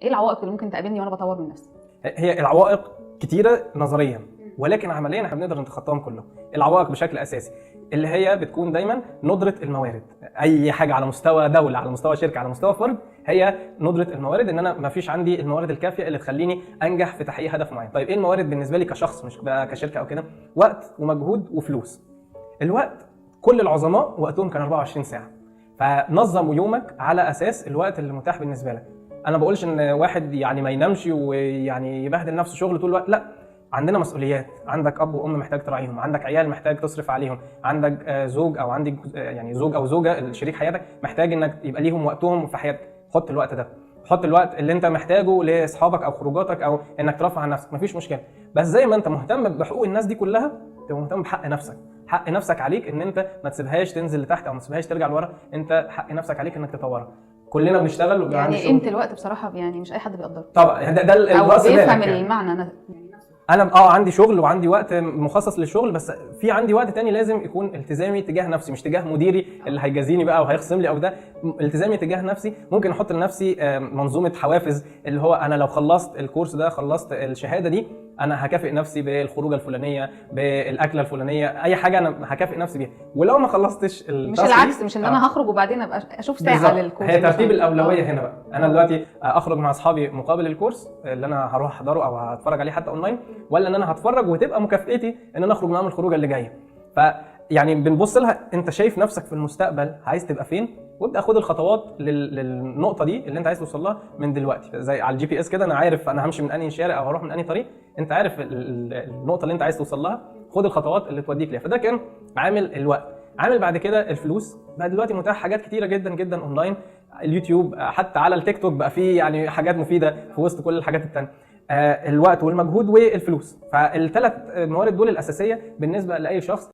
ايه العوائق اللي ممكن تقابلني وانا بطور من نفسي؟ هي العوائق كتيره نظريا، ولكن عمليا احنا بنقدر نتخطاهم كلهم. العوائق بشكل اساسي اللي هي بتكون دايما ندره الموارد. اي حاجه على مستوى دوله، على مستوى شركه، على مستوى فرد، هي ندره الموارد. ان انا ما فيش عندي الموارد الكافيه اللي تخليني انجح في تحقيق هدف معين. طيب ايه الموارد بالنسبه لي كشخص مش بقى كشركه او كده؟ وقت ومجهود وفلوس. الوقت كل العظماء وقتهم كان 24 ساعه، فنظم يومك على اساس الوقت اللي متاح بالنسبه لك. انا ما بقولش ان واحد يعني ما ينامش ويعني يبهدل نفسه شغل طول الوقت، لا. عندنا مسؤوليات، عندك اب وام محتاج تراعيهم، عندك عيال محتاج تصرف عليهم، عندك زوج او عندك يعني زوج او زوجه شريك حياتك محتاج انك يبقى ليهم وقتهم في حياتك. حط الوقت ده، حط الوقت اللي انت محتاجه لاصحابك او خروجاتك او انك ترفع عن نفسك، مفيش مشكله. بس زي ما انت مهتم بحقوق الناس دي كلها، تبقى مهتم بحق نفسك. حق نفسك عليك ان انت ما تسيبهاش تنزل لتحت او ما تسيبهاش ترجع لورا. انت حق نفسك عليك انك تطورها. كلنا بنشتغل وبيبقى يعني عندنا قيمه شغل. الوقت بصراحه يعني مش اي حد بيقدره طبعا ده او الراس بيفهم مالك يعني. المعنى نفسه. انا عندي شغل وعندي وقت مخصص للشغل، بس في عندي وقت تاني لازم يكون التزامي تجاه نفسي، مش تجاه مديري اللي هيجازيني بقى وهيخصم لي او ده. التزامي تجاه نفسي. ممكن احط لنفسي منظومه حوافز، اللي هو انا لو خلصت الكورس ده، خلصت الشهاده دي، انا هكافئ نفسي بالخروجه الفلانيه، بالاكله الفلانيه، اي حاجه انا هكافئ نفسي بيها. ولو ما خلصتش مش العكس، مش ان انا هخرج وبعدين ابقى اشوف ساعه للكورس. هي ترتيب الاولويه هنا بقى. انا دلوقتي اخرج مع اصحابي مقابل الكورس اللي انا هروح احضره او هتفرج عليه حتى اونلاين، ولا ان انا هتفرج وتبقى مكافئتي ان انا اخرج معاهم الخروجه اللي جايه. فيعني بنبص لها، انت شايف نفسك في المستقبل عايز تبقى فين، وابدا خد الخطوات للنقطه دي اللي انت عايز توصل لها من دلوقتي. زي على الجي بي اس كده، انا عارف انا همشي من انهي شارع او هروح من انهي طريق. انت عارف النقطه اللي انت عايز توصل لها، خد الخطوات اللي توديك ليها. فده كان عامل الوقت. عامل بعد كده الفلوس. بقى دلوقتي متاح حاجات كتيره جدا جدا اونلاين، اليوتيوب، حتى على التيك توك بقى فيه يعني حاجات مفيده في وسط كل الحاجات التانيه. الوقت والمجهود والفلوس، فالثلاث موارد دول الاساسيه بالنسبه لاي شخص